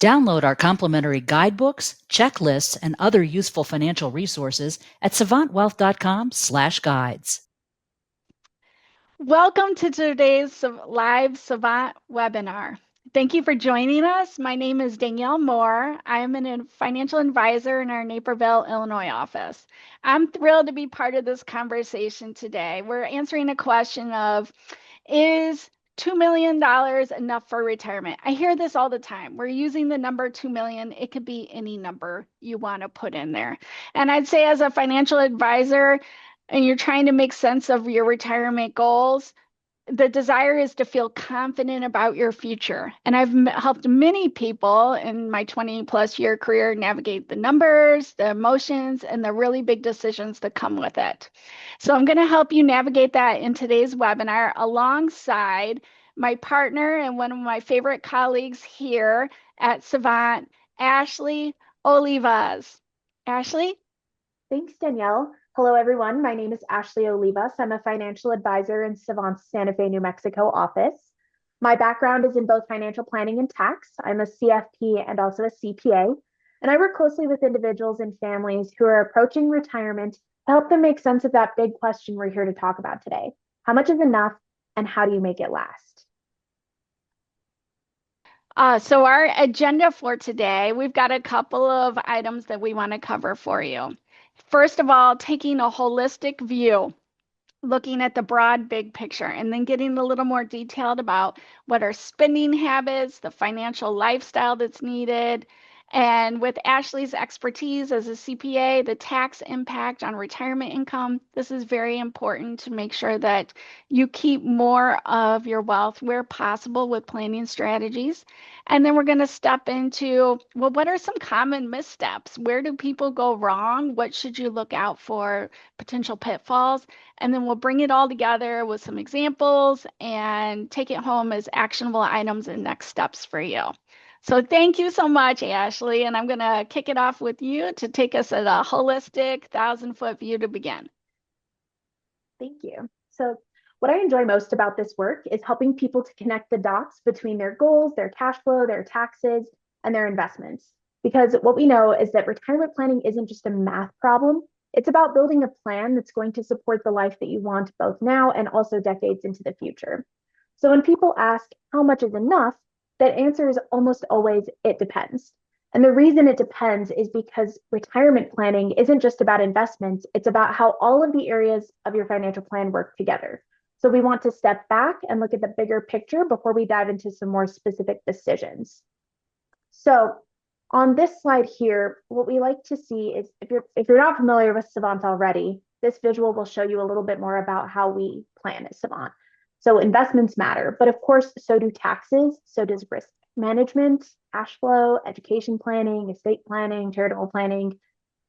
Download our complimentary guidebooks, checklists, and other useful financial resources at savantwealth.com/guides. Welcome to today's live Savant webinar. Thank you for joining us. My name is Danielle Moore. I am a financial advisor in our Naperville, Illinois office. I'm thrilled to be part of this conversation today. We're answering a question of, is $2 million enough for retirement? I hear this all the time. We're using the number 2 million. It could be any number you want to put in there. And I'd say as a financial advisor, and you're trying to make sense of your retirement goals, the desire is to feel confident about your future. And I've helped many people in my 20 plus year career navigate the numbers, the emotions, and the really big decisions that come with it. So I'm going to help you navigate that in today's webinar alongside my partner and one of my favorite colleagues here at Savant, Ashley Olivas. Ashley? Thanks, Danielle. Hello, everyone. My name is Ashley Olivas. I'm a financial advisor in Savant's Santa Fe, New Mexico office. My background is in both financial planning and tax. I'm a CFP and also a CPA, and I work closely with individuals and families who are approaching retirement to help them make sense of that big question we're here to talk about today. How much is enough, and how do you make it last? So our agenda for today, we've got a couple of items that we want to cover for you. First of all, taking a holistic view, looking at the broad big picture, and then getting a little more detailed about what are spending habits, the financial lifestyle that's needed, and with Ashley's expertise as a CPA, the tax impact on retirement income. This is very important to make sure that you keep more of your wealth where possible with planning strategies. And then we're going to step into, well, what are some common missteps? Where do people go wrong? What should you look out for? Potential pitfalls? And then we'll bring it all together with some examples and take it home as actionable items and next steps for you. So thank you so much, Ashley. And I'm going to kick it off with you to take us at a holistic 1,000-foot view to begin. Thank you. So what I enjoy most about this work is helping people to connect the dots between their goals, their cash flow, their taxes, and their investments. Because what we know is that retirement planning isn't just a math problem. It's about building a plan that's going to support the life that you want both now and also decades into the future. So when people ask how much is enough, that answer is almost always, it depends. And the reason it depends is because retirement planning isn't just about investments, it's about how all of the areas of your financial plan work together. So we want to step back and look at the bigger picture before we dive into some more specific decisions. So on this slide here, what we like to see is, if you're not familiar with Savant already, this visual will show you a little bit more about how we plan at Savant. So investments matter, but of course, so do taxes, so does risk management, cash flow, education planning, estate planning, charitable planning.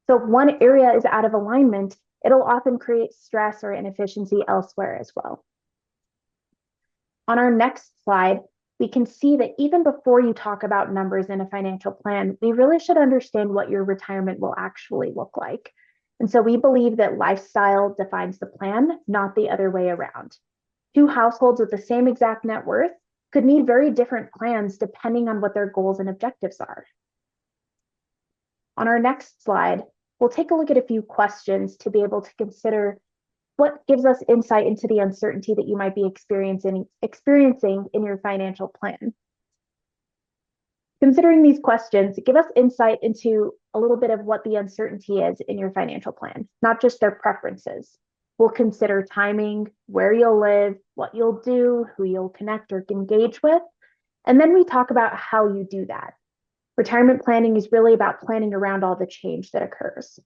So if one area is out of alignment, it'll often create stress or inefficiency elsewhere as well. On our next slide, we can see that even before you talk about numbers in a financial plan, we really should understand what your retirement will actually look like. And so we believe that lifestyle defines the plan, not the other way around. Two households with the same exact net worth could need very different plans depending on what their goals and objectives are. On our next slide, we'll take a look at a few questions to be able to consider what gives us insight into the uncertainty that you might be experiencing in your financial plan. Considering these questions give us insight into a little bit of what the uncertainty is in your financial plan, not just their preferences. We'll consider timing, where you'll live, what you'll do, who you'll connect or engage with, and then we talk about how you do that. Retirement planning is really about planning around all the change that occurs.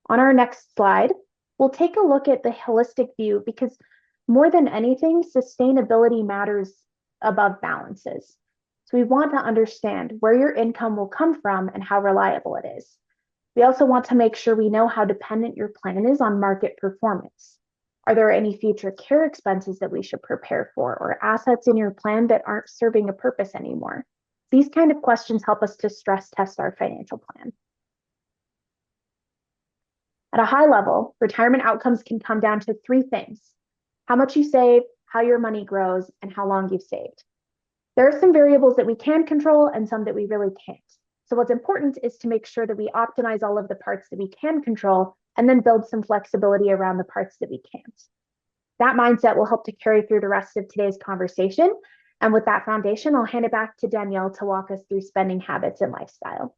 On our next slide, we'll take a look at the holistic view because more than anything, sustainability matters above balances. So we want to understand where your income will come from and how reliable it is. We also want to make sure we know how dependent your plan is on market performance. Are there any future care expenses that we should prepare for, or assets in your plan that aren't serving a purpose anymore? These kind of questions help us to stress test our financial plan. At a high level, retirement outcomes can come down to three things: how much you save, how your money grows, and how long you've saved. There are some variables that we can control and some that we really can't. So what's important is to make sure that we optimize all of the parts that we can control and then build some flexibility around the parts that we can't. That mindset will help to carry through the rest of today's conversation. And with that foundation, I'll hand it back to Danielle to walk us through spending habits and lifestyle.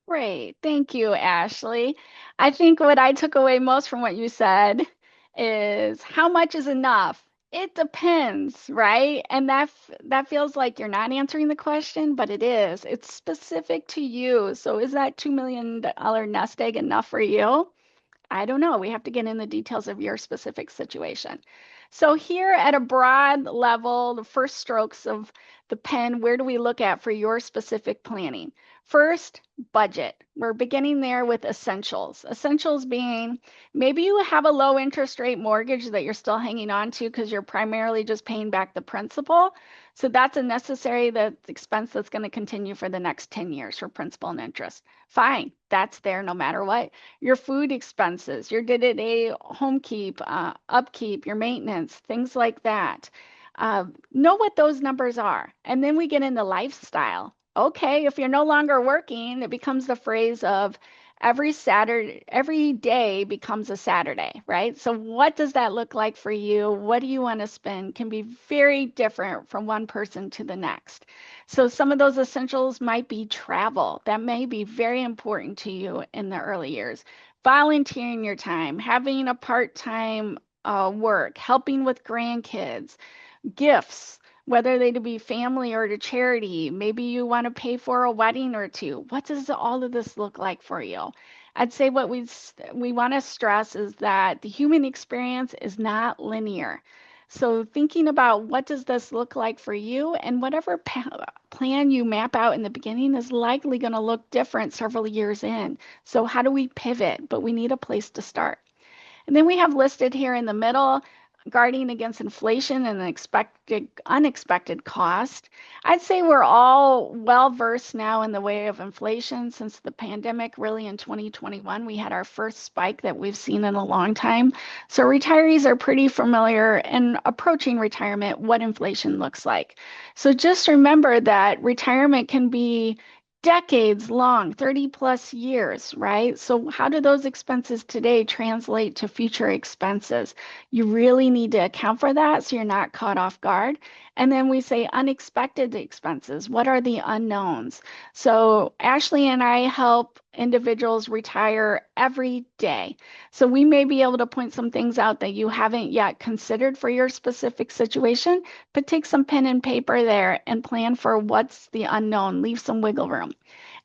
Great. Thank you, Ashley. I think what I took away most from what you said is how much is enough? It depends, right? And that feels like you're not answering the question, but it is. It's specific to you. So is that $2 million nest egg enough for you? I don't know. We have to get in the details of your specific situation. So here at a broad level, the first strokes of the pen, where do we look at for your specific planning? First, budget. We're beginning there with essentials. Essentials being maybe you have a low interest rate mortgage that you're still hanging on to because you're primarily just paying back the principal. So that's a necessary expense that's going to continue for the next 10 years for principal and interest. Fine, that's there no matter what. Your food expenses, your day-to-day home keep, upkeep, your maintenance, things like that. Know what those numbers are. And then we get into lifestyle. Okay, if you're no longer working, it becomes the phrase of every Saturday, every day becomes a Saturday, right? So what does that look like for you? What do you want to spend? Can be very different from one person to the next. So some of those essentials might be travel. That may be very important to you in the early years. Volunteering your time, having a part-time work, helping with grandkids, gifts, whether they to be family or to charity. Maybe you want to pay for a wedding or two. What does all of this look like for you? I'd say what we want to stress is that the human experience is not linear. So thinking about what does this look like for you, and whatever plan you map out in the beginning is likely going to look different several years in. So how do we pivot? But we need a place to start. And then we have listed here in the middle, guarding against inflation and unexpected cost. I'd say we're all well versed now in the way of inflation since the pandemic. Really in 2021, we had our first spike that we've seen in a long time. So retirees are pretty familiar in approaching retirement, what inflation looks like. So just remember that retirement can be decades long, 30 plus years, right? So how do those expenses today translate to future expenses? You really need to account for that so you're not caught off guard. And then we say unexpected expenses. What are the unknowns? So Ashley and I help individuals retire every day. So we may be able to point some things out that you haven't yet considered for your specific situation, but take some pen and paper there and plan for what's the unknown. Leave some wiggle room.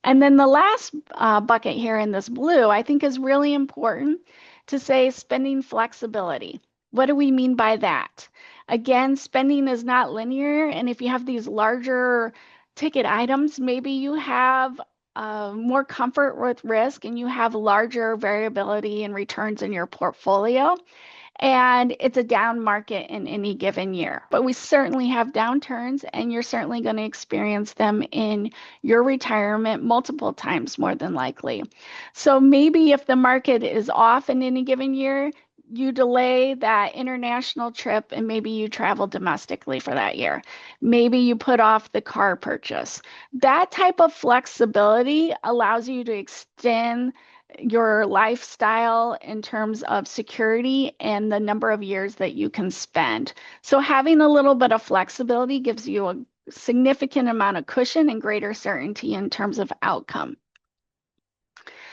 And then the last bucket here in this blue, I think is really important to say spending flexibility. What do we mean by that? Again, spending is not linear. And if you have these larger ticket items, maybe you have more comfort with risk and you have larger variability and returns in your portfolio. And it's a down market in any given year. But we certainly have downturns, and you're certainly going to experience them in your retirement multiple times more than likely. So maybe if the market is off in any given year, you delay that international trip and maybe you travel domestically for that year. Maybe you put off the car purchase. That type of flexibility allows you to extend your lifestyle in terms of security and the number of years that you can spend. So having a little bit of flexibility gives you a significant amount of cushion and greater certainty in terms of outcome.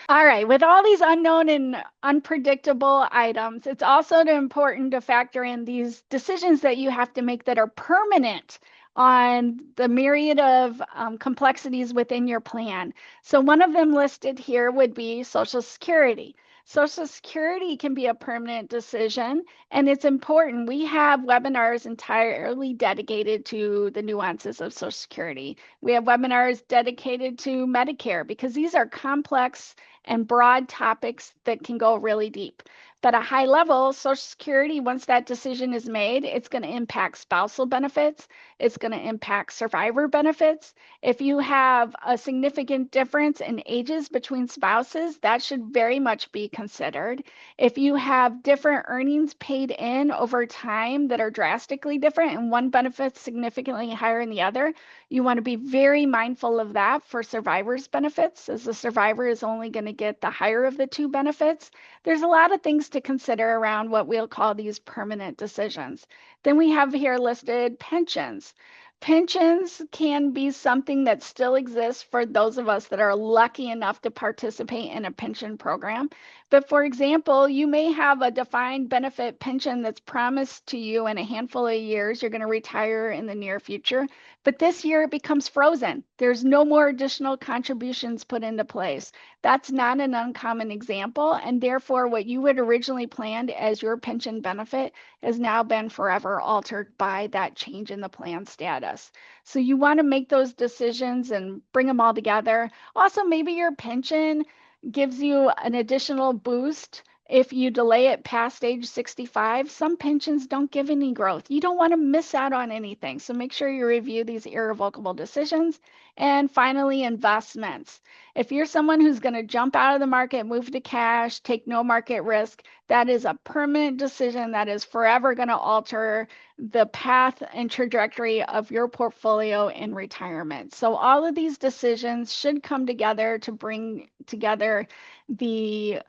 All right, with all these unknown and unpredictable items, it's also important to factor in these decisions that you have to make that are permanent on the myriad of complexities within your plan. So one of them listed here would be Social Security. Social Security can be a permanent decision, and it's important. We have webinars entirely dedicated to the nuances of Social Security. We have webinars dedicated to Medicare because these are complex and broad topics that can go really deep. But a high level, Social Security, once that decision is made, it's going to impact spousal benefits. It's going to impact survivor benefits. If you have a significant difference in ages between spouses, that should very much be considered. If you have different earnings paid in over time that are drastically different and one benefit's significantly higher than the other, you want to be very mindful of that for survivors' benefits, as the survivor is only going to get the higher of the two benefits. There's a lot of things to consider around what we'll call these permanent decisions. Then we have here listed pensions. Pensions can be something that still exists for those of us that are lucky enough to participate in a pension program. But for example, you may have a defined benefit pension that's promised to you in a handful of years. You're going to retire in the near future. But this year it becomes frozen. There's no more additional contributions put into place. That's not an uncommon example. And therefore, what you had originally planned as your pension benefit has now been forever altered by that change in the plan status. So you want to make those decisions and bring them all together. Also, maybe your pension gives you an additional boost if you delay it past age 65. Some pensions don't give any growth. You don't want to miss out on anything. So make sure you review these irrevocable decisions. And finally, investments. If you're someone who's going to jump out of the market, move to cash, take no market risk, that is a permanent decision that is forever going to alter the path and trajectory of your portfolio in retirement. So all of these decisions should come together to bring together the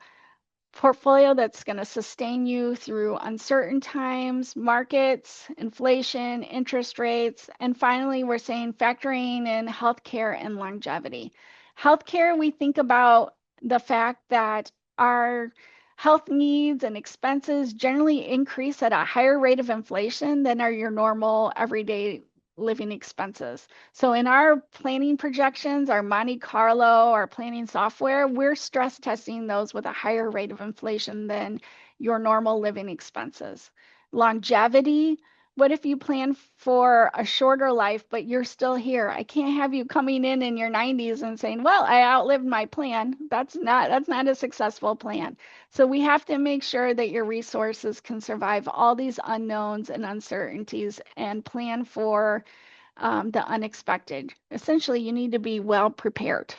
portfolio that's going to sustain you through uncertain times, markets, inflation, interest rates, and finally, we're saying factoring in healthcare and longevity. Healthcare, we think about the fact that our health needs and expenses generally increase at a higher rate of inflation than are your normal everyday living expenses. So in our planning projections, our Monte Carlo, our planning software, we're stress testing those with a higher rate of inflation than your normal living expenses. Longevity, what if you plan for a shorter life, but you're still here? I can't have you coming in your 90s and saying, well, I outlived my plan. That's not a successful plan. So we have to make sure that your resources can survive all these unknowns and uncertainties and plan for the unexpected. Essentially, you need to be well prepared.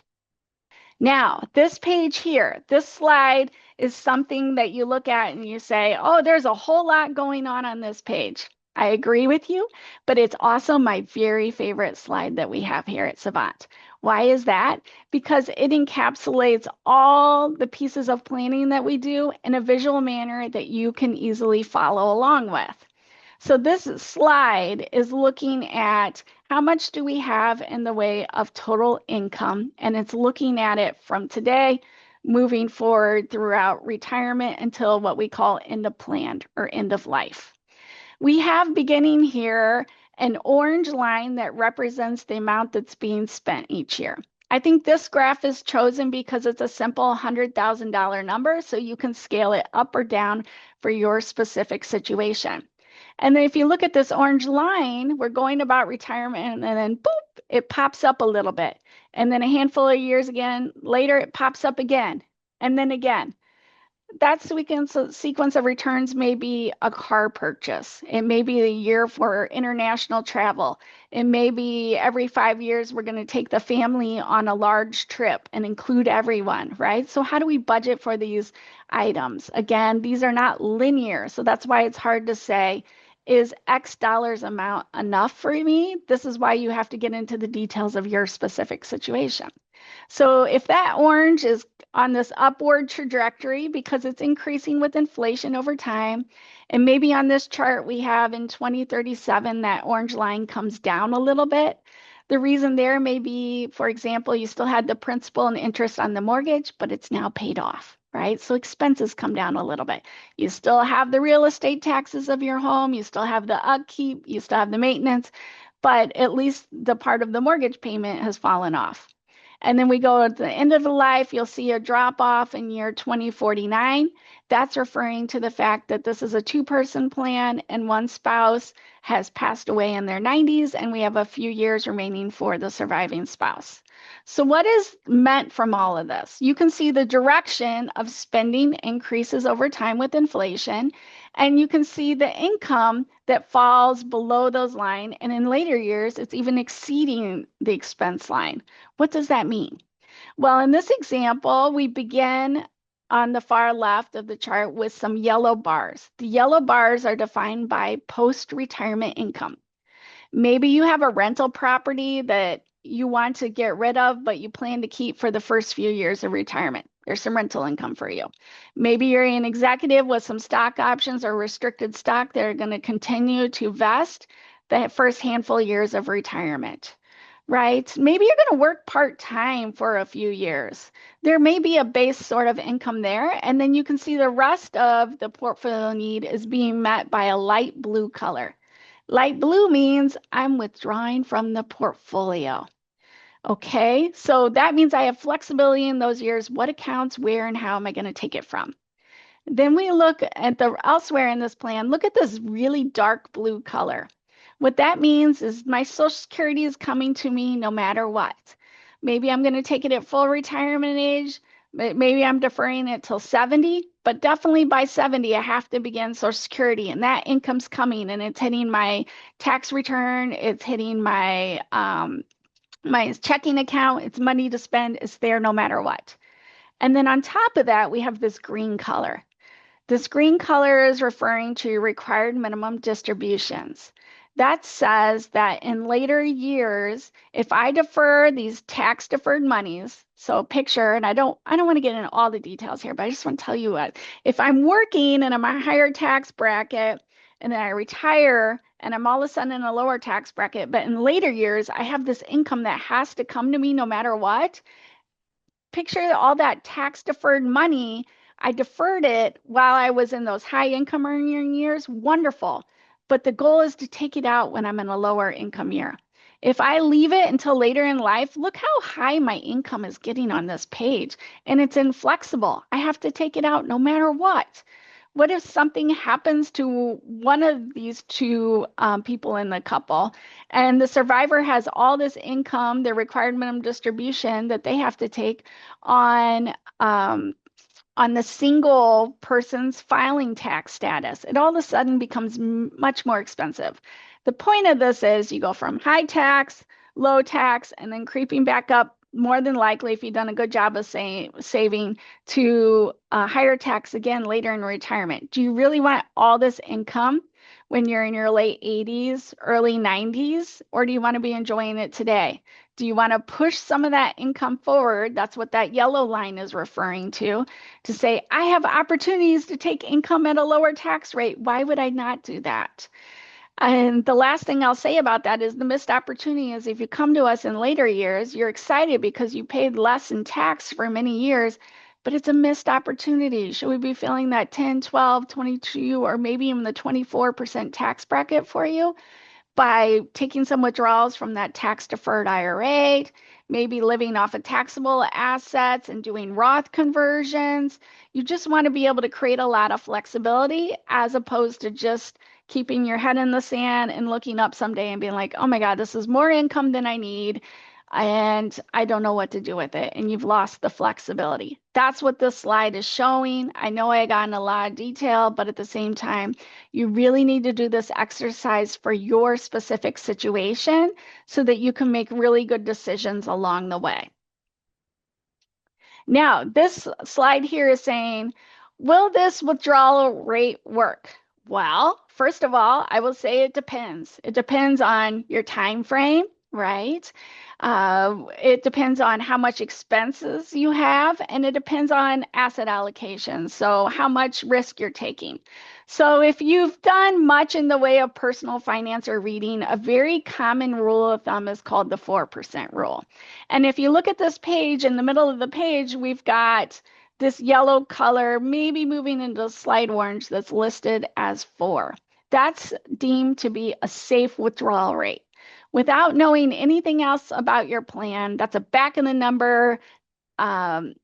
Now, this page here, this slide is something that you look at and you say, oh, there's a whole lot going on this page. I agree with you, but it's also my very favorite slide that we have here at Savant. Why is that? Because it encapsulates all the pieces of planning that we do in a visual manner that you can easily follow along with. So this slide is looking at how much do we have in the way of total income, and it's looking at it from today, moving forward throughout retirement until what we call end of plan or end of life. We have beginning here an orange line that represents the amount that's being spent each year. I think this graph is chosen because it's a simple $100,000 number, so you can scale it up or down for your specific situation. And then if you look at this orange line, we're going about retirement and then boop, it pops up a little bit. And then a handful of years again, later it pops up again, and then again. That sequence of returns may be a car purchase. It may be a year for international travel. It may be every 5 years we're going to take the family on a large trip and include everyone, right? So how do we budget for these items? Again, these are not linear, so that's why it's hard to say, is X dollars amount enough for me? This is why you have to get into the details of your specific situation. So if that orange is on this upward trajectory because it's increasing with inflation over time, and maybe on this chart we have in 2037 that orange line comes down a little bit. The reason there may be, for example, you still had the principal and interest on the mortgage, but it's now paid off, right? So expenses come down a little bit. You still have the real estate taxes of your home, you still have the upkeep, you still have the maintenance, but at least the part of the mortgage payment has fallen off. And then we go at the end of the life, you'll see a drop off in year 2049. That's referring to the fact that this is a two-person plan and one spouse has passed away in their 90s, and we have a few years remaining for the surviving spouse. So what is meant from all of this? You can see the direction of spending increases over time with inflation, and you can see the income that falls below those lines, and in later years, it's even exceeding the expense line. What does that mean? Well, in this example, we begin on the far left of the chart with some yellow bars. The yellow bars are defined by post-retirement income. Maybe you have a rental property that you want to get rid of, but you plan to keep for the first few years of retirement. There's some rental income for you. Maybe you're an executive with some stock options or restricted stock that are going to continue to vest the first handful of years of retirement, right? Maybe you're going to work part-time for a few years. There may be a base sort of income there, and then you can see the rest of the portfolio need is being met by a light blue color. Light blue means I'm withdrawing from the portfolio. Okay, so that means I have flexibility in those years. What accounts, where, and how am I going to take it from? Then we look at the elsewhere in this plan. Look at this really dark blue color. What that means is my Social Security is coming to me no matter what. Maybe I'm going to take it at full retirement age. Maybe I'm deferring it till 70, but definitely by 70, I have to begin Social Security, and that income's coming, and it's hitting my tax return. It's hitting my my checking account. It's money to spend. It's there no matter what. And then on top of that, we have this green color. This green color is referring to required minimum distributions. That says that in later years, if I defer these tax deferred monies, so picture, and I don't want to get into all the details here, but I just want to tell you what, if I'm working and I'm a higher tax bracket and then I retire and I'm all of a sudden in a lower tax bracket, but in later years, I have this income that has to come to me no matter what. Picture all that tax deferred money. I deferred it while I was in those high income earning years. Wonderful. But the goal is to take it out when I'm in a lower income year. If I leave it until later in life, look how high my income is getting on this page. And it's inflexible. I have to take it out no matter what. What if something happens to one of these two people in the couple and the survivor has all this income, their required minimum distribution that they have to take on the single person's filing tax status? It all of a sudden becomes much more expensive. The point of this is you go from high tax, low tax, and then creeping back up, more than likely, if you've done a good job of saving, to higher tax again later in retirement. Do you really want all this income when you're in your late 80s, early 90s, or do you want to be enjoying it today? Do you want to push some of that income forward? That's what that yellow line is referring to say, I have opportunities to take income at a lower tax rate. Why would I not do that? And the last thing I'll say about that is the missed opportunity is if you come to us in later years, you're excited because you paid less in tax for many years, but it's a missed opportunity. Should we be feeling that 10, 12, 22, or maybe even the 24% tax bracket for you? By taking some withdrawals from that tax deferred IRA, maybe living off of taxable assets and doing Roth conversions. You just want to be able to create a lot of flexibility as opposed to just keeping your head in the sand and looking up someday and being like, oh my God, this is more income than I need, and I don't know what to do with it. And you've lost the flexibility. That's what this slide is showing. I know I got in a lot of detail, but at the same time, you really need to do this exercise for your specific situation so that you can make really good decisions along the way. Now, this slide here is saying, will this withdrawal rate work? Well, first of all, I will say it depends. It depends on your time frame, right? It depends on how much expenses you have, and it depends on asset allocation, so how much risk you're taking. So if you've done much in the way of personal finance or reading, a very common rule of thumb is called the 4% rule. And if you look at this page, in the middle of the page, we've got this yellow color, maybe moving into slight orange, that's listed as 4. That's deemed to be a safe withdrawal rate. without knowing anything else about your plan. That's a back of the number, put on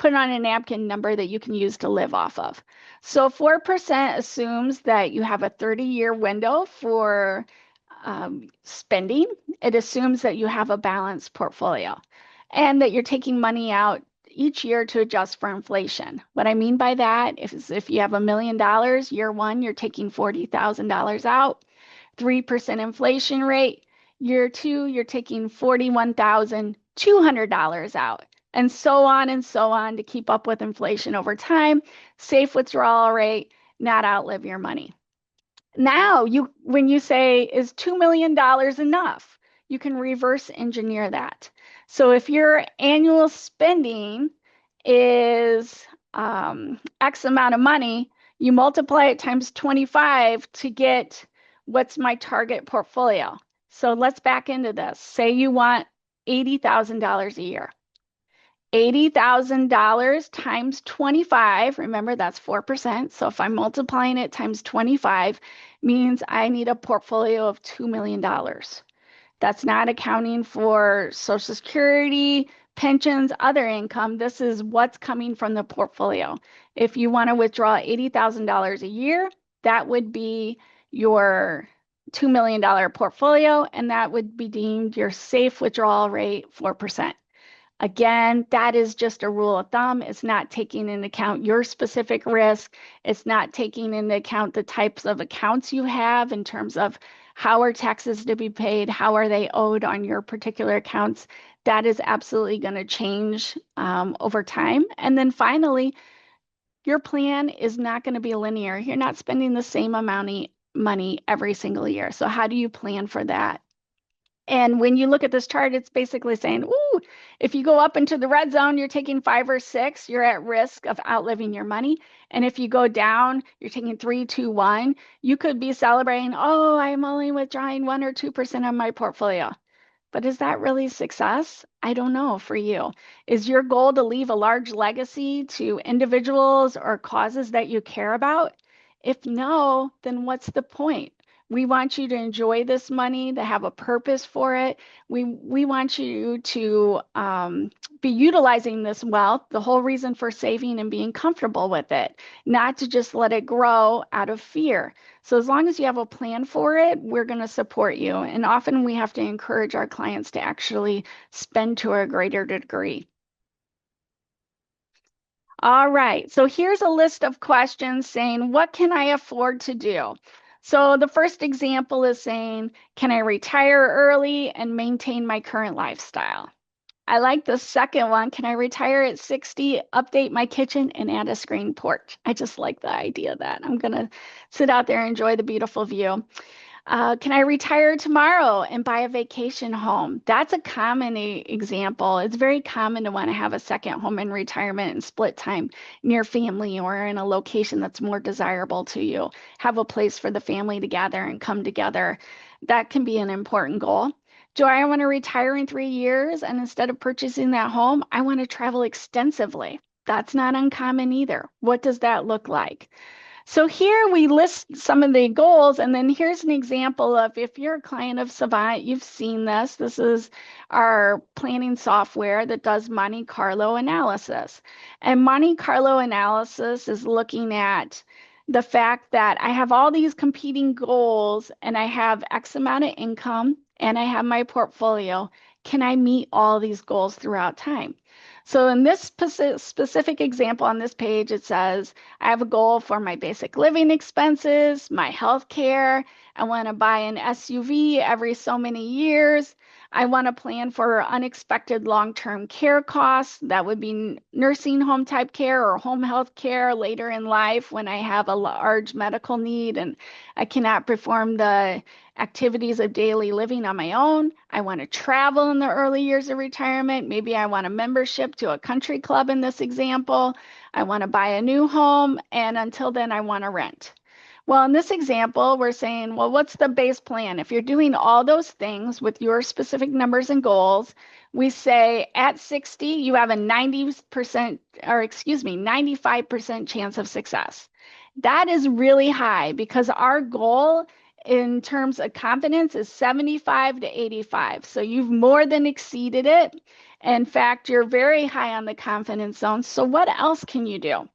a napkin number that you can use to live off of. So 4% assumes that you have a 30-year window for spending. It assumes that you have a balanced portfolio and that you're taking money out each year to adjust for inflation. What I mean by that is if you have $1 million, year one, you're taking $40,000 out, 3% inflation rate. Year two, you're taking $41,200 out, and so on to keep up with inflation over time. Safe withdrawal rate, not outlive your money. Now, when you say, is $2 million enough? You can reverse engineer that. So if your annual spending is X amount of money, you multiply it times 25 to get what's my target portfolio. So let's back into this. Say you want $80,000 a year. $80,000 times 25, remember that's 4%. So if I'm multiplying it times 25, means I need a portfolio of $2 million. That's not accounting for Social Security, pensions, other income. This is what's coming from the portfolio. If you want to withdraw $80,000 a year, that would be your $2 million portfolio, and that would be deemed your safe withdrawal rate, 4%. Again, that is just a rule of thumb. It's not taking into account your specific risk. It's not taking into account the types of accounts you have in terms of how are taxes to be paid, how are they owed on your particular accounts. That is absolutely going to change over time. And then finally, your plan is not going to be linear. You're not spending the same amount of money every single year. So how do you plan for that? And when you look at this chart, it's basically saying, ooh, if you go up into the red zone, you're taking 5 or 6, you're at risk of outliving your money. And if you go down, you're taking 3, 2, 1, you could be celebrating, oh, I'm only withdrawing 1 or 2% of my portfolio. But is that really success? I don't know for you. Is your goal to leave a large legacy to individuals or causes that you care about? If no, then what's the point? We want you to enjoy this money, to have a purpose for it. We want you to be utilizing this wealth, the whole reason for saving and being comfortable with it, not to just let it grow out of fear. So as long as you have a plan for it, we're going to support you. And often we have to encourage our clients to actually spend to a greater degree. All right, so here's a list of questions saying, what can I afford to do? So the first example is saying, can I retire early and maintain my current lifestyle? I like the second one. Can I retire at 60, update my kitchen, and add a screen porch? I just like the idea of that. I'm going to sit out there and enjoy the beautiful view. Can I retire tomorrow and buy a vacation home? That's a common example. It's very common to want to have a second home in retirement and split time near family or in a location that's more desirable to you. Have a place for the family to gather and come together. That can be an important goal. Do I want to retire in 3 years and instead of purchasing that home, I want to travel extensively? That's not uncommon either. What does that look like? So here we list some of the goals, and then here's an example of if you're a client of Savant, you've seen this. This is our planning software that does Monte Carlo analysis. And Monte Carlo analysis is looking at the fact that I have all these competing goals and I have X amount of income and I have my portfolio. Can I meet all these goals throughout time? So in this specific example on this page, it says, I have a goal for my basic living expenses, my health care. I want to buy an SUV every so many years. I want to plan for unexpected long-term care costs. That would be nursing home type care or home health care later in life when I have a large medical need and I cannot perform the activities of daily living on my own. I want to travel in the early years of retirement. Maybe I want a membership to a country club in this example. I want to buy a new home, and until then, I want to rent. Well, in this example, we're saying, well, what's the base plan? If you're doing all those things with your specific numbers and goals, we say at 60, you have a 95% chance of success. That is really high because our goal in terms of confidence is 75 to 85. So you've more than exceeded it. In fact, you're very high on the confidence zone. So what else can you do?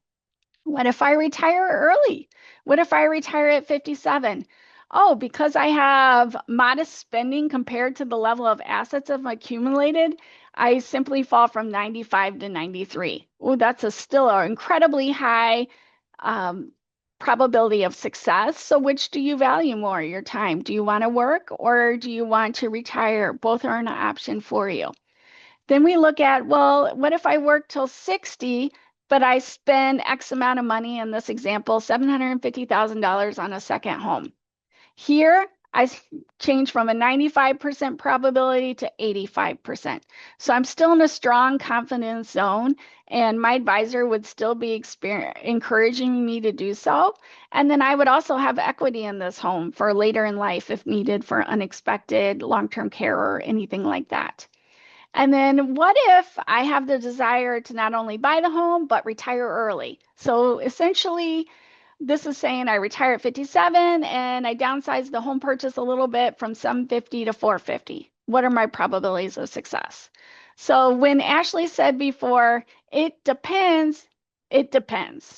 What if I retire early? What if I retire at 57? Oh, because I have modest spending compared to the level of assets I've accumulated, I simply fall from 95 to 93. Oh, that's still an incredibly high um, probability of success. So, which do you value more, your time? Do you want to work or do you want to retire? Both are an option for you. Then we look at, well, what if I work till 60, but I spend X amount of money in this example, $750,000 on a second home? Here, I change from a 95% probability to 85%. So I'm still in a strong confidence zone, and my advisor would still be encouraging me to do so. And then I would also have equity in this home for later in life if needed for unexpected long-term care or anything like that. And then what if I have the desire to not only buy the home, but retire early? So essentially, this is saying I retire at 57 and I downsize the home purchase a little bit from 750 to 450. What are my probabilities of success? So when Ashley said before, it depends,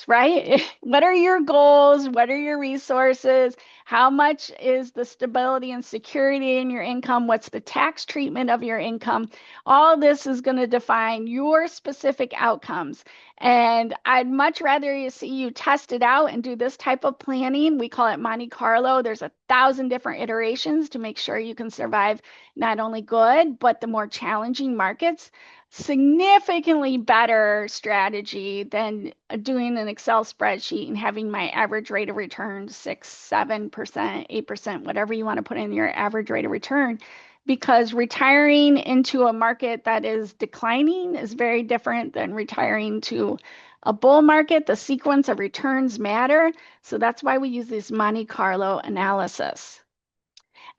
right? What are your goals? What are your resources? How much is the stability and security in your income? What's the tax treatment of your income? All this is going to define your specific outcomes. And I'd much rather see you test it out and do this type of planning. We call it Monte Carlo. There's 1,000 different iterations to make sure you can survive not only good, but the more challenging markets. Significantly better strategy than doing an Excel spreadsheet and having my average rate of return 6, 7%, 8%, whatever you want to put in your average rate of return. Because retiring into a market that is declining is very different than retiring to a bull market. The sequence of returns matter. So that's why we use this Monte Carlo analysis.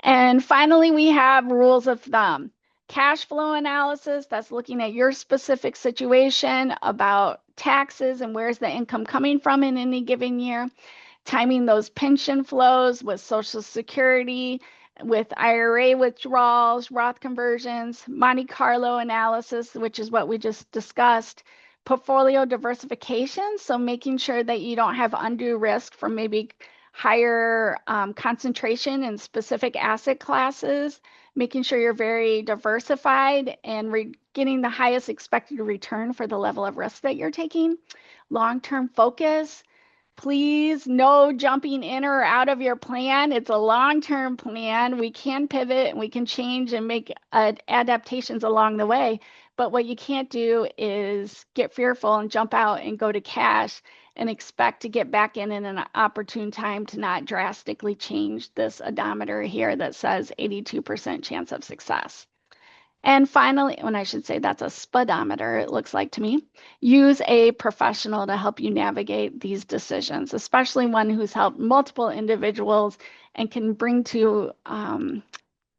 And finally, we have rules of thumb. Cash flow analysis, that's looking at your specific situation about taxes and where's the income coming from in any given year. Timing those pension flows with Social Security, with IRA withdrawals, Roth conversions, Monte Carlo analysis, which is what we just discussed, portfolio diversification, so making sure that you don't have undue risk from maybe higher concentration in specific asset classes, making sure you're very diversified and getting the highest expected return for the level of risk that you're taking. Long-term focus. Please, no jumping in or out of your plan. It's a long-term plan. We can pivot and we can change and make adaptations along the way. But what you can't do is get fearful and jump out and go to cash and expect to get back in an opportune time to not drastically change this odometer here that says 82% chance of success. And finally, when I should say that's a speedometer, it looks like to me, use a professional to help you navigate these decisions, especially one who's helped multiple individuals and can bring to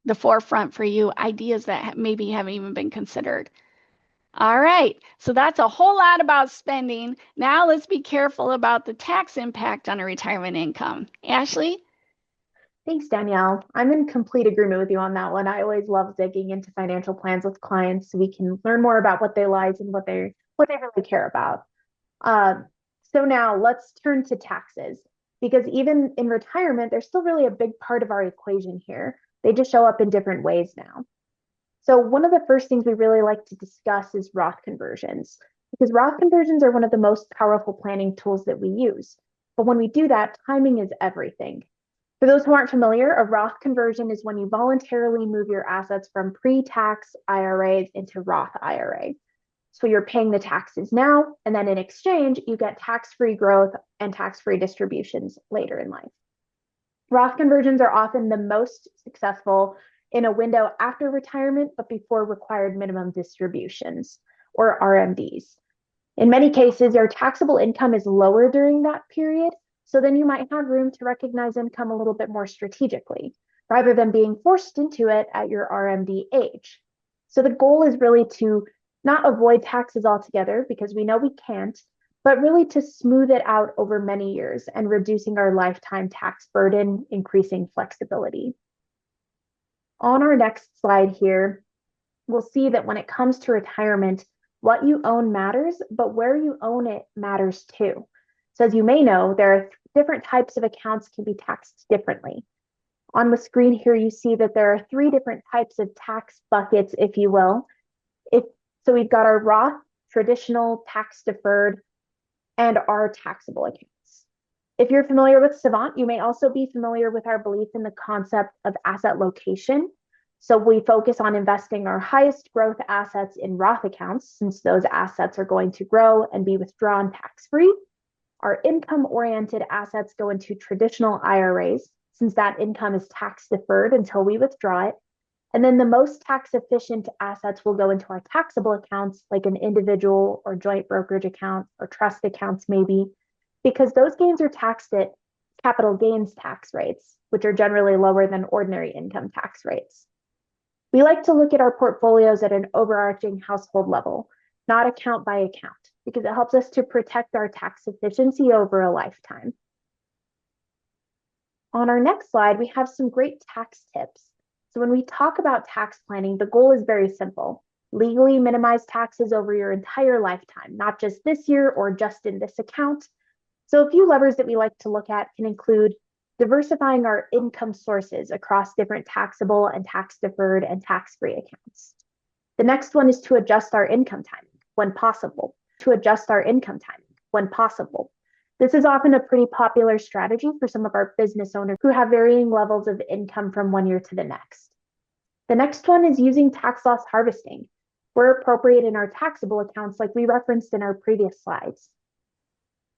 the forefront for you ideas that maybe haven't even been considered. All right, so that's a whole lot about spending. Now let's be careful about the tax impact on a retirement income. Ashley? Thanks, Danielle. I'm in complete agreement with you on that one. I always love digging into financial plans with clients so we can learn more about what they like and what they really care about. So now let's turn to taxes, because even in retirement, they're still really a big part of our equation here. They just show up in different ways now. So one of the first things we really like to discuss is Roth conversions, because Roth conversions are one of the most powerful planning tools that we use. But when we do that, timing is everything. For those who aren't familiar, a Roth conversion is when you voluntarily move your assets from pre-tax IRAs into Roth IRA. So you're paying the taxes now, and then in exchange, you get tax-free growth and tax-free distributions later in life. Roth conversions are often the most successful in a window after retirement, but before required minimum distributions, or RMDs. In many cases, your taxable income is lower during that period, so then you might have room to recognize income a little bit more strategically, rather than being forced into it at your RMD age. So the goal is really to not avoid taxes altogether, because we know we can't, but really to smooth it out over many years and reducing our lifetime tax burden, increasing flexibility. On our next slide here, we'll see that when it comes to retirement, what you own matters, but where you own it matters too. So as you may know, there are different types of accounts can be taxed differently. On the screen here, you see that there are 3 different types of tax buckets, if you will. So we've got our Roth, traditional, tax deferred, and our taxable accounts. If you're familiar with Savant, you may also be familiar with our belief in the concept of asset location. So we focus on investing our highest growth assets in Roth accounts, since those assets are going to grow and be withdrawn tax-free. Our income-oriented assets go into traditional IRAs, since that income is tax deferred until we withdraw it. And then the most tax efficient assets will go into our taxable accounts, like an individual or joint brokerage account or trust accounts maybe, because those gains are taxed at capital gains tax rates, which are generally lower than ordinary income tax rates. We like to look at our portfolios at an overarching household level, not account by account, because it helps us to protect our tax efficiency over a lifetime. On our next slide, we have some great tax tips. So when we talk about tax planning, the goal is very simple. Legally minimize taxes over your entire lifetime, not just this year or just in this account. So a few levers that we like to look at can include diversifying our income sources across different taxable and tax deferred and tax-free accounts. The next one is to adjust our income timing when possible. This is often a pretty popular strategy for some of our business owners who have varying levels of income from one year to the next. The next one is using tax loss harvesting, where appropriate in our taxable accounts like we referenced in our previous slides.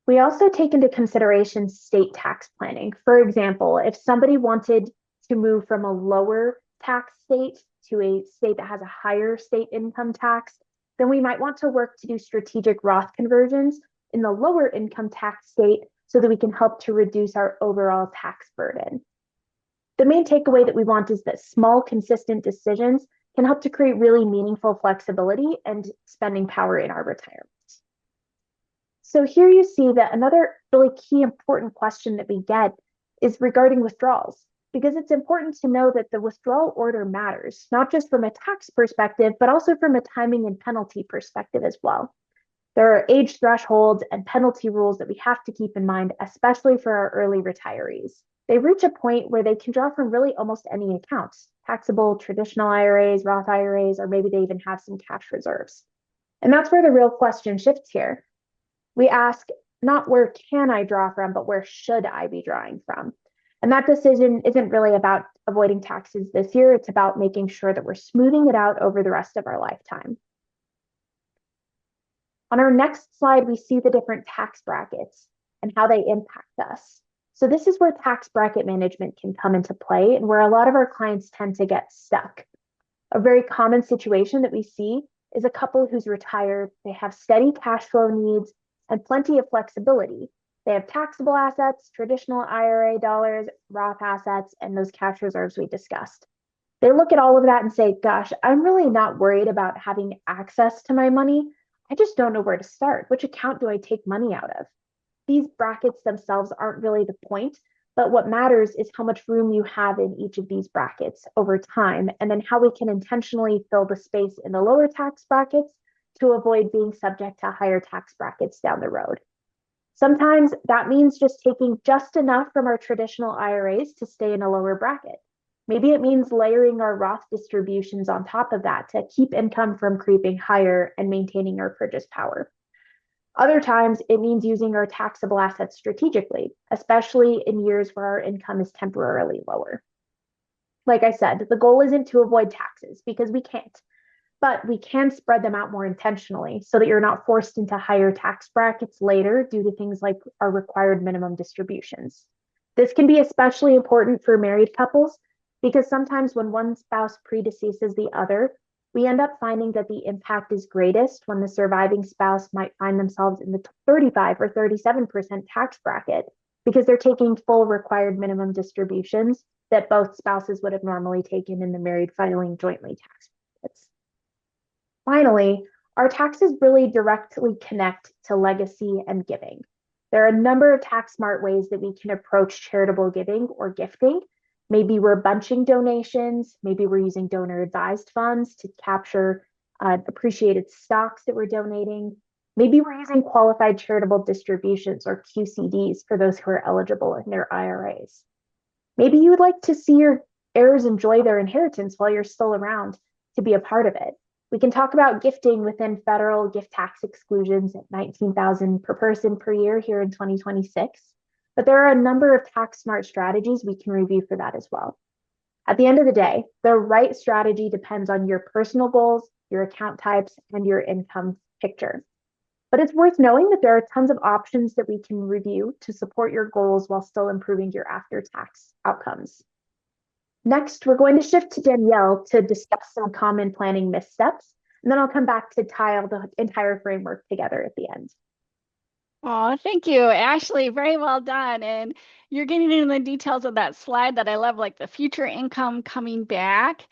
We also take into consideration state tax planning. For example, if somebody wanted to move from a lower tax state to a state that has a higher state income tax, then we might want to work to do strategic Roth conversions in the lower income tax state so that we can help to reduce our overall tax burden. The main takeaway that we want is that small, consistent decisions can help to create really meaningful flexibility and spending power in our retirement. So here you see that another really key important question that we get is regarding withdrawals, because it's important to know that the withdrawal order matters, not just from a tax perspective, but also from a timing and penalty perspective as well. There are age thresholds and penalty rules that we have to keep in mind, especially for our early retirees. They reach a point where they can draw from really almost any accounts, taxable, traditional IRAs, Roth IRAs, or maybe they even have some cash reserves. And that's where the real question shifts here. We ask not where can I draw from, but where should I be drawing from? And that decision isn't really about avoiding taxes this year. It's about making sure that we're smoothing it out over the rest of our lifetime. On our next slide, we see the different tax brackets and how they impact us. So this is where tax bracket management can come into play and where a lot of our clients tend to get stuck. A very common situation that we see is a couple who's retired, they have steady cash flow needs and plenty of flexibility. They have taxable assets, traditional IRA dollars, Roth assets, and those cash reserves we discussed. They look at all of that and say, gosh, I'm really not worried about having access to my money. I just don't know where to start. Which account do I take money out of? These brackets themselves aren't really the point, but what matters is how much room you have in each of these brackets over time, and then how we can intentionally fill the space in the lower tax brackets to avoid being subject to higher tax brackets down the road. Sometimes that means just taking just enough from our traditional IRAs to stay in a lower bracket. Maybe it means layering our Roth distributions on top of that to keep income from creeping higher and maintaining our purchase power. Other times, it means using our taxable assets strategically, especially in years where our income is temporarily lower. Like I said, the goal isn't to avoid taxes because we can't, but we can spread them out more intentionally so that you're not forced into higher tax brackets later due to things like our required minimum distributions. This can be especially important for married couples because sometimes when one spouse predeceases the other, we end up finding that the impact is greatest when the surviving spouse might find themselves in the 35 or 37% tax bracket because they're taking full required minimum distributions that both spouses would have normally taken in the married filing jointly tax brackets. Finally, Our taxes really directly connect to legacy and giving. There are a number of tax smart ways that we can approach charitable giving or gifting. Maybe we're bunching donations, maybe we're using donor advised funds to capture appreciated stocks that we're donating. Maybe we're using qualified charitable distributions or QCDs for those who are eligible in their IRAs. Maybe you would like to see your heirs enjoy their inheritance while you're still around to be a part of it. We can talk about gifting within federal gift tax exclusions at 19,000 per person per year here in 2026. But there are a number of tax smart strategies we can review for that as well. At the end of the day, the right strategy depends on your personal goals, your account types, and your income picture. But it's worth knowing that there are tons of options that we can review to support your goals while still improving your after tax outcomes. Next, we're going to shift to Danielle to discuss some common planning missteps, and then I'll come back to tie all the entire framework together at the end. Oh, thank you, Ashley. Very well done. And you're getting into the details of that slide that I love, like the future income coming back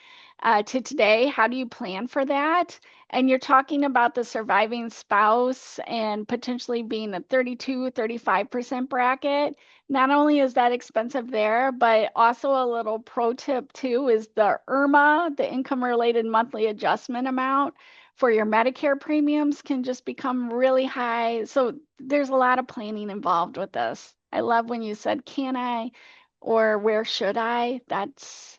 to today. How do you plan for that? And you're talking about the surviving spouse and potentially being a 32, 35% bracket. Not only is that expensive there, but also a little pro tip too is the IRMA, the income related monthly adjustment amount for your Medicare premiums can just become really high. So there's a lot of planning involved with this. I love when you said, can I or where should I? That's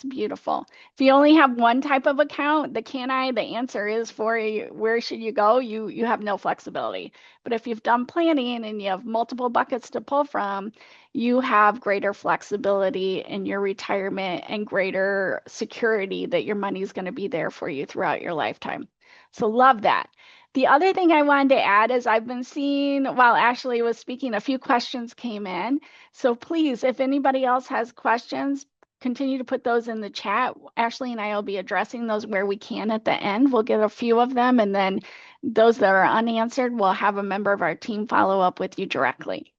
beautiful. If you only have one type of account, the can I, the answer is for you, where should you go? You have no flexibility. But if you've done planning and you have multiple buckets to pull from, you have greater flexibility in your retirement and greater security that your money is going to be there for you throughout your lifetime. So love that. The other thing I wanted to add is I've been seeing while Ashley was speaking, a few questions came in. So please, if anybody else has questions, continue to put those in the chat. Ashley and I will be addressing those where we can at the end. We'll get a few of them, and then those that are unanswered, we'll have a member of our team follow up with you directly.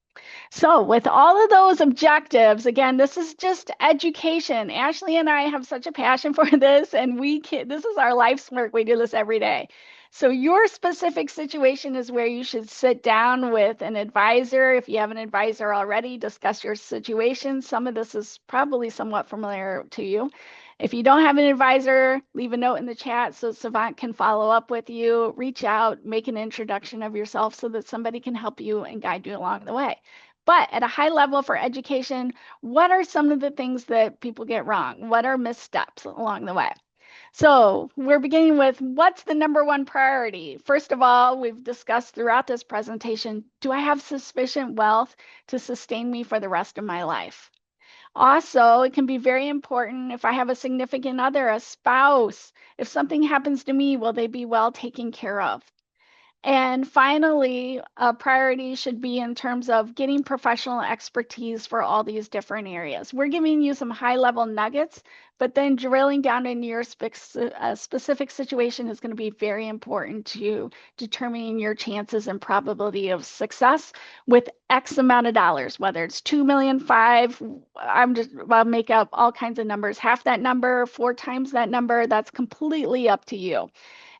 So with all of those objectives, again, this is just education. Ashley and I have such a passion for this, and this is our life's work. We do this every day. So your specific situation is where you should sit down with an advisor. If you have an advisor already, discuss your situation. Some of this is probably somewhat familiar to you. If you don't have an advisor, leave a note in the chat so Savant can follow up with you. Reach out, make an introduction of yourself so that somebody can help you and guide you along the way. But at a high level for education, what are some of the things that people get wrong? What are missteps along the way? So we're beginning with what's the number one priority? First of all, we've discussed throughout this presentation, do I have sufficient wealth to sustain me for the rest of my life? Also, it can be very important if I have a significant other, a spouse, if something happens to me, will they be well taken care of? And finally, a priority should be in terms of getting professional expertise for all these different areas. We're giving you some high-level nuggets, but then drilling down into your specific situation is going to be very important to determining your chances and probability of success with X amount of dollars, whether it's 2 million, 5, I'll make up all kinds of numbers, half that number, 4 times that number, that's completely up to you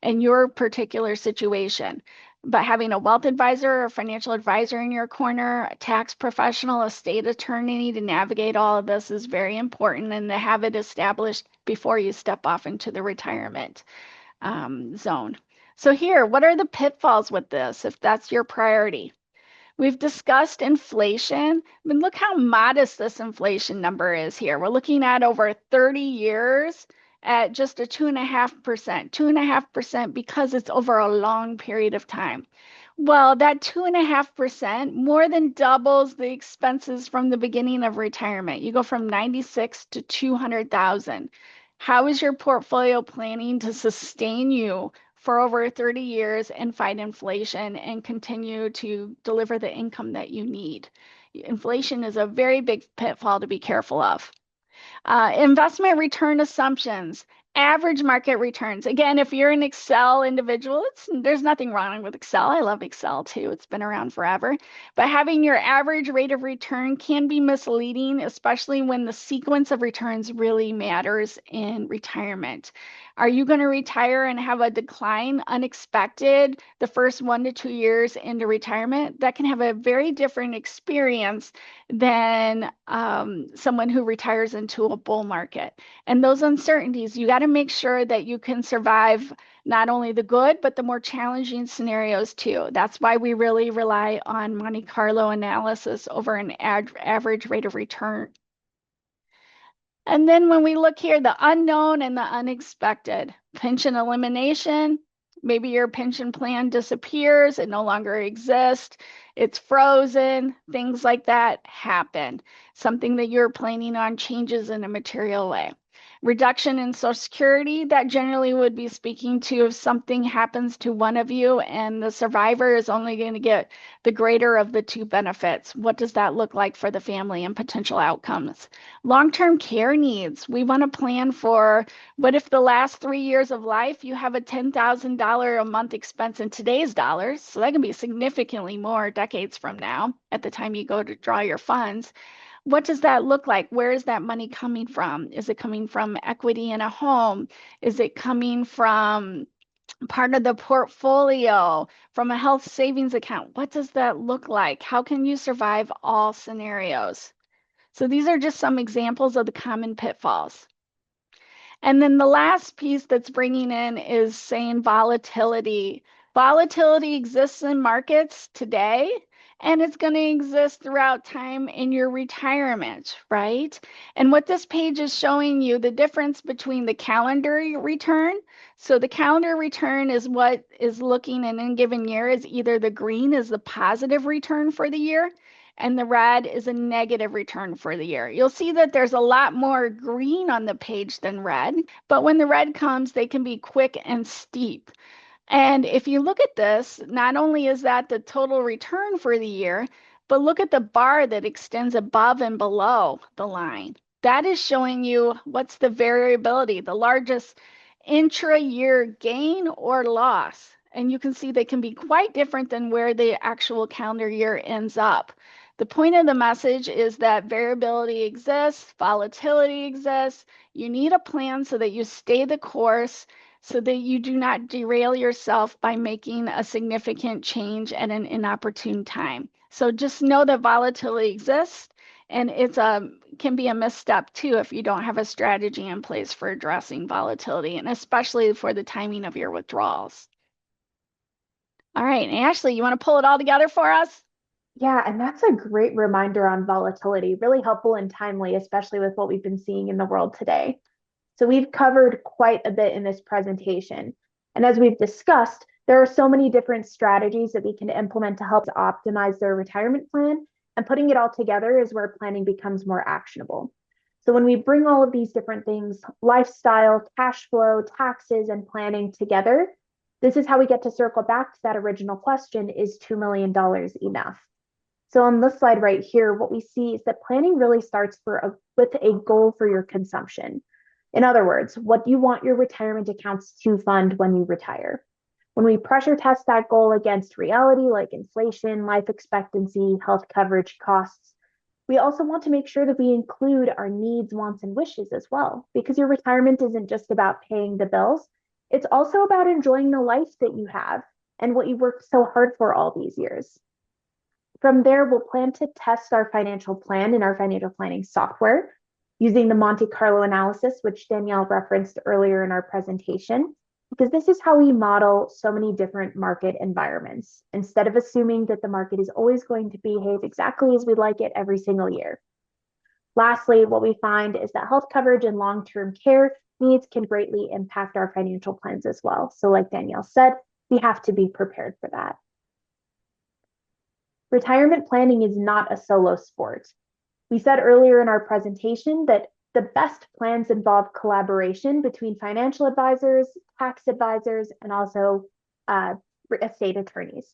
and your particular situation. But having a wealth advisor or financial advisor in your corner, a tax professional, a state attorney to navigate all of this is very important, and to have it established before you step off into the retirement zone. So here, what are the pitfalls with this if that's your priority? We've discussed inflation. I mean, look how modest this inflation number is here. We're looking at over 30 years at just a 2.5%, 2.5% because it's over a long period of time. Well, that 2.5% more than doubles the expenses from the beginning of retirement. You go from 96 to 200,000. How is your portfolio planning to sustain you for over 30 years and fight inflation and continue to deliver the income that you need? Inflation is a very big pitfall to be careful of. Investment return assumptions. Average market returns. Again, if you're an Excel individual, there's nothing wrong with Excel. I love Excel too. It's been around forever. But having your average rate of return can be misleading, especially when the sequence of returns really matters in retirement. Are you going to retire and have a decline unexpected the first 1 to 2 years into retirement? That can have a very different experience than someone who retires into a bull market. And those uncertainties, you got to make sure that you can survive not only the good, but the more challenging scenarios too. That's why we really rely on Monte Carlo analysis over an average rate of return. And then when we look here, the unknown and the unexpected, pension elimination, maybe your pension plan disappears, it no longer exists, it's frozen, things like that happen. Something that you're planning on changes in a material way. Reduction in Social Security, that generally would be speaking to if something happens to one of you and the survivor is only going to get the greater of the two benefits. What does that look like for the family and potential outcomes? Long-term care needs. We want to plan for what if the last 3 years of life you have a $10,000 a month expense in today's dollars. So that can be significantly more decades from now at the time you go to draw your funds. What does that look like? Where is that money coming from? Is it coming from equity in a home? Is it coming from part of the portfolio, from a health savings account? What does that look like? How can you survive all scenarios? So these are just some examples of the common pitfalls. And then the last piece that's bringing in is saying volatility. Volatility exists in markets today, and it's going to exist throughout time in your retirement, right? And what this page is showing you, the difference between the calendar return. So the calendar return is what is looking in a given year is either the green is the positive return for the year, and the red is a negative return for the year. You'll see that there's a lot more green on the page than red, but when the red comes, they can be quick and steep. And if you look at this, not only is that the total return for the year, but look at the bar that extends above and below the line. That is showing you what's the variability, the largest intra-year gain or loss. And you can see they can be quite different than where the actual calendar year ends up. The point of the message is that variability exists, volatility exists. You need a plan so that you stay the course, so that you do not derail yourself by making a significant change at an inopportune time. So just know that volatility exists, and it's can be a misstep too if you don't have a strategy in place for addressing volatility, and especially for the timing of your withdrawals. All right, Ashley, you want to pull it all together for us? Yeah, and that's a great reminder on volatility, really helpful and timely, especially with what we've been seeing in the world today. So we've covered quite a bit in this presentation. And as we've discussed, there are so many different strategies that we can implement to help optimize their retirement plan. And putting it all together is where planning becomes more actionable. So when we bring all of these different things, lifestyle, cash flow, taxes, and planning together, this is how we get to circle back to that original question, is $2 million enough? So on this slide right here, what we see is that planning really starts with a goal for your consumption. In other words, what you want your retirement accounts to fund when you retire. When we pressure test that goal against reality like inflation, life expectancy, health coverage costs, we also want to make sure that we include our needs, wants, and wishes as well, because your retirement isn't just about paying the bills. It's also about enjoying the life that you have and what you worked so hard for all these years. From there, we'll plan to test our financial plan in our financial planning software using the Monte Carlo analysis, which Danielle referenced earlier in our presentation, because this is how we model so many different market environments, instead of assuming that the market is always going to behave exactly as we'd like it every single year. Lastly, what we find is that health coverage and long-term care needs can greatly impact our financial plans as well. So like Danielle said, we have to be prepared for that. Retirement planning is not a solo sport. We said earlier in our presentation that the best plans involve collaboration between financial advisors, tax advisors, and also estate attorneys.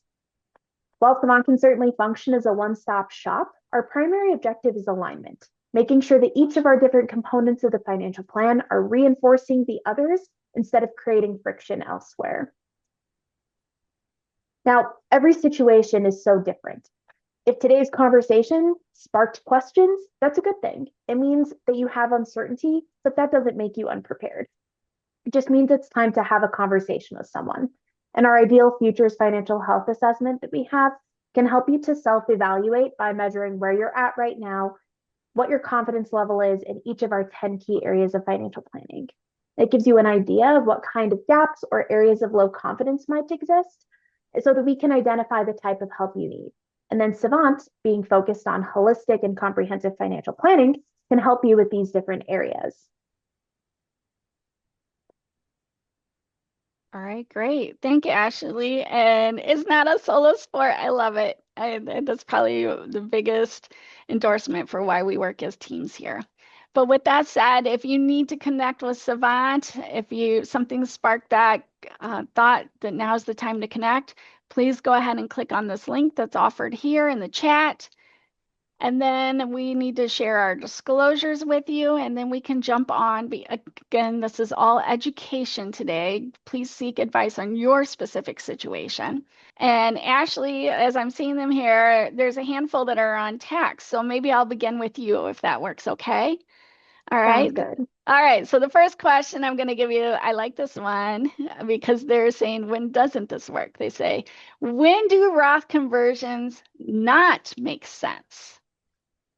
While Savant can certainly function as a one-stop shop, our primary objective is alignment. making sure that each of our different components of the financial plan are reinforcing the others instead of creating friction elsewhere. Now, every situation is so different. If today's conversation sparked questions, that's a good thing. It means that you have uncertainty, but that doesn't make you unprepared. It just means it's time to have a conversation with someone. And our ideal futures financial health assessment that we have can help you to self-evaluate by measuring where you're at right now, what your confidence level is in each of our 10 key areas of financial planning. It gives you an idea of what kind of gaps or areas of low confidence might exist so that we can identify the type of help you need. And then Savant, being focused on holistic and comprehensive financial planning, can help you with these different areas. All right, great. Thank you, Ashley. And it's not a solo sport. I love it. That's probably the biggest endorsement for why we work as teams here. But with that said, if you need to connect with Savant, if something sparked that thought that now's the time to connect, please go ahead and click on this link that's offered here in the chat. And then we need to share our disclosures with you, and then we can jump on. Again, this is all education today. Please seek advice on your specific situation. And Ashley, as I'm seeing them here, there's a handful that are on tax. So maybe I'll begin with you if that works okay. All right. Sounds good. All right. So the first question I'm going to give you, I like this one because they're saying, when doesn't this work? They say, when do Roth conversions not make sense?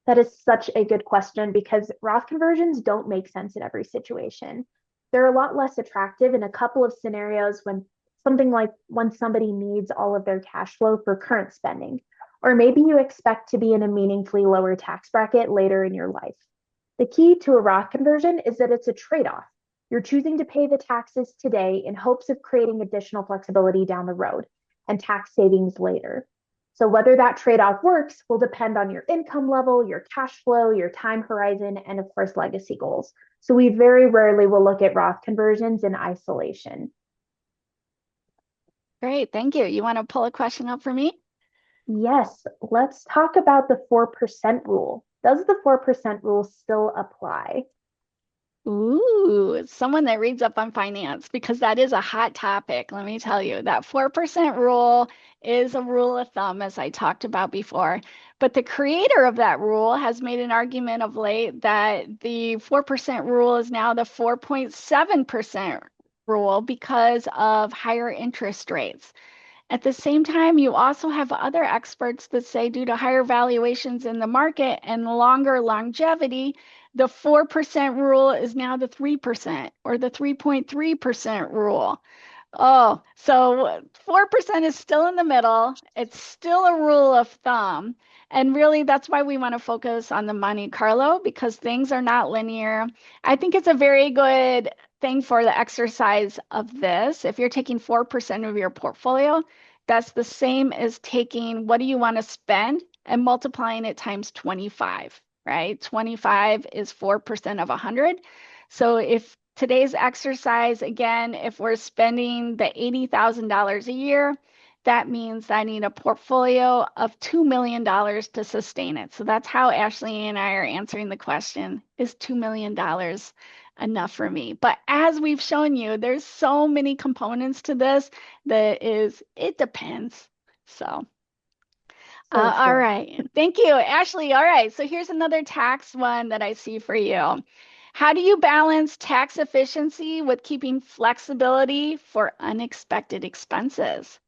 That is such a good question because Roth conversions don't make sense in every situation. They're a lot less attractive in a couple of scenarios when something like when somebody needs all of their cash flow for current spending, or maybe you expect to be in a meaningfully lower tax bracket later in your life. The key to a Roth conversion is that it's a trade-off. You're choosing to pay the taxes today in hopes of creating additional flexibility down the road and tax savings later. So whether that trade-off works will depend on your income level, your cash flow, your time horizon, and of course, legacy goals. So we very rarely will look at Roth conversions in isolation. Great, thank you. You want to pull a question up for me? Yes, let's talk about the 4% rule. Does the 4% rule still apply? Ooh, someone that reads up on finance, because that is a hot topic. Let me tell you, that 4% rule is a rule of thumb, as I talked about before. But the creator of that rule has made an argument of late that the 4% rule is now the 4.7% rule because of higher interest rates. At the same time, you also have other experts that say due to higher valuations in the market and longer longevity, the 4% rule is now the 3% or the 3.3% rule. Oh, so 4% is still in the middle. It's still a rule of thumb. And really, that's why we want to focus on the Monte Carlo because things are not linear. I think it's a very good thing for the exercise of this. If you're taking 4% of your portfolio, that's the same as taking what do you want to spend and multiplying it times 25, right? 25 is 4% of 100. So if today's exercise, again, if we're spending the $80,000 a year, that means I need a portfolio of $2 million to sustain it. So that's how Ashley and I are answering the question, is $2 million enough for me? But as we've shown you, there's so many components to this that it depends. So all right. Thank you, Ashley. All right. So here's another tax one that I see for you. How do you balance tax efficiency with keeping flexibility for unexpected expenses?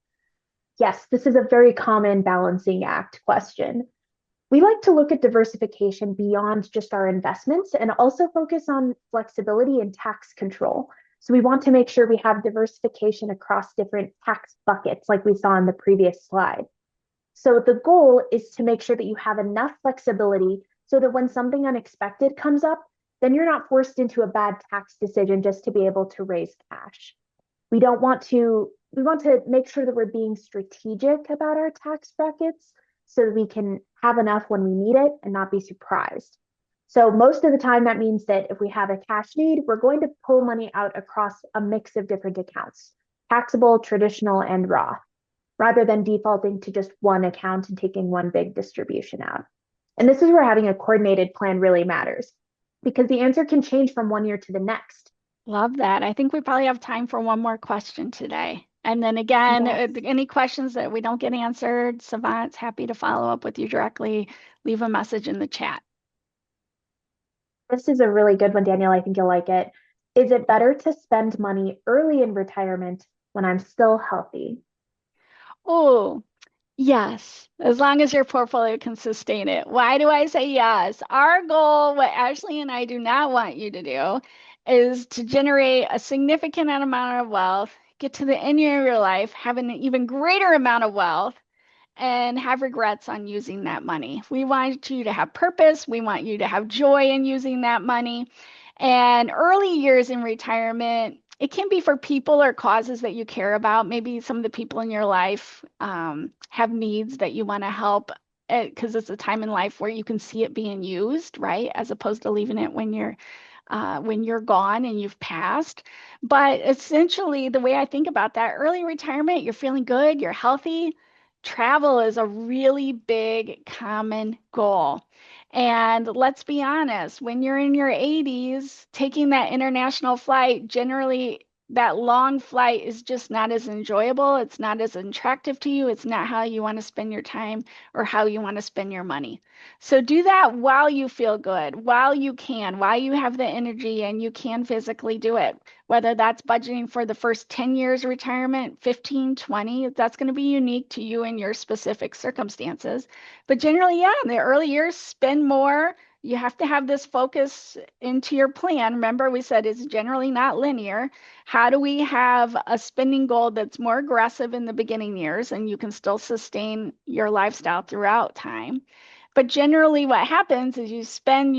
Yes, this is a very common balancing act question. We like to look at diversification beyond just our investments and also focus on flexibility and tax control. So we want to make sure we have diversification across different tax buckets, like we saw in the previous slide. So the goal is to make sure that you have enough flexibility so that when something unexpected comes up, then you're not forced into a bad tax decision just to be able to raise cash. We want to make sure that we're being strategic about our tax brackets so that we can have enough when we need it and not be surprised. So most of the time that means that if we have a cash need, we're going to pull money out across a mix of different accounts, taxable, traditional, and Roth, rather than defaulting to just one account and taking one big distribution out. And this is where having a coordinated plan really matters because the answer can change from one year to the next. Love that. I think we probably have time for one more question today. And then again, Yes. any questions that we don't get answered, Savant's happy to follow up with you directly. Leave a message in the chat. This is a really good one, Danielle. I think you'll like it. Is it better to spend money early in retirement when I'm still healthy? Oh, yes, as long as your portfolio can sustain it. Why do I say yes? Our goal, what Ashley and I do not want you to do, is to generate a significant amount of wealth, get to the end of your life, have an even greater amount of wealth, and have regrets on using that money. We want you to have purpose. We want you to have joy in using that money. And early years in retirement, it can be for people or causes that you care about. Maybe some of the people in your life have needs that you want to help because it's a time in life where you can see it being used, right? As opposed to leaving it when you're gone and you've passed. But essentially, the way I think about that, early retirement, you're feeling good, you're healthy. Travel is a really big common goal. And let's be honest, when you're in your 80s, taking that international flight, generally that long flight is just not as enjoyable. It's not as attractive to you. It's not how you want to spend your time or how you want to spend your money. So do that while you feel good, while you can, while you have the energy and you can physically do it. Whether that's budgeting for the first 10 years of retirement, 15, 20, that's going to be unique to you and your specific circumstances. But generally, yeah, in the early years, spend more. You have to have this focus into your plan. Remember, we said it's generally not linear. How do we have a spending goal that's more aggressive in the beginning years and you can still sustain your lifestyle throughout time? But generally, what happens is you spend,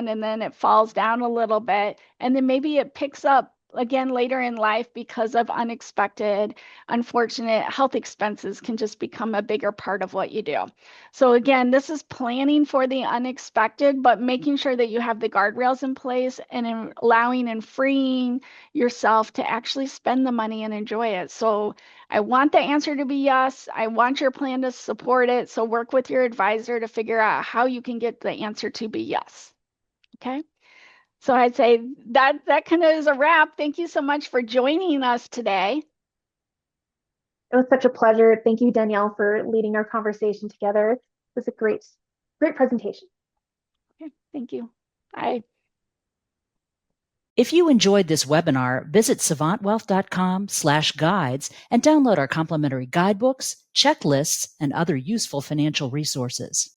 and then it falls down a little bit. And then maybe it picks up again later in life because of unexpected, unfortunate health expenses can just become a bigger part of what you do. So, again, this is planning for the unexpected, but making sure that you have the guardrails in place and allowing and freeing yourself to actually spend the money and enjoy it. So, I want the answer to be yes. I want your plan to support it. So work with your advisor to figure out how you can get the answer to be yes. Okay. So I'd say that kind of is a wrap. Thank you so much for joining us today. It was such a pleasure. Thank you, Danielle, for leading our conversation together. It was a great presentation. Okay. Thank you. Bye. If you enjoyed this webinar, visit savantwealth.com/guides and download our complimentary guidebooks, checklists, and other useful financial resources.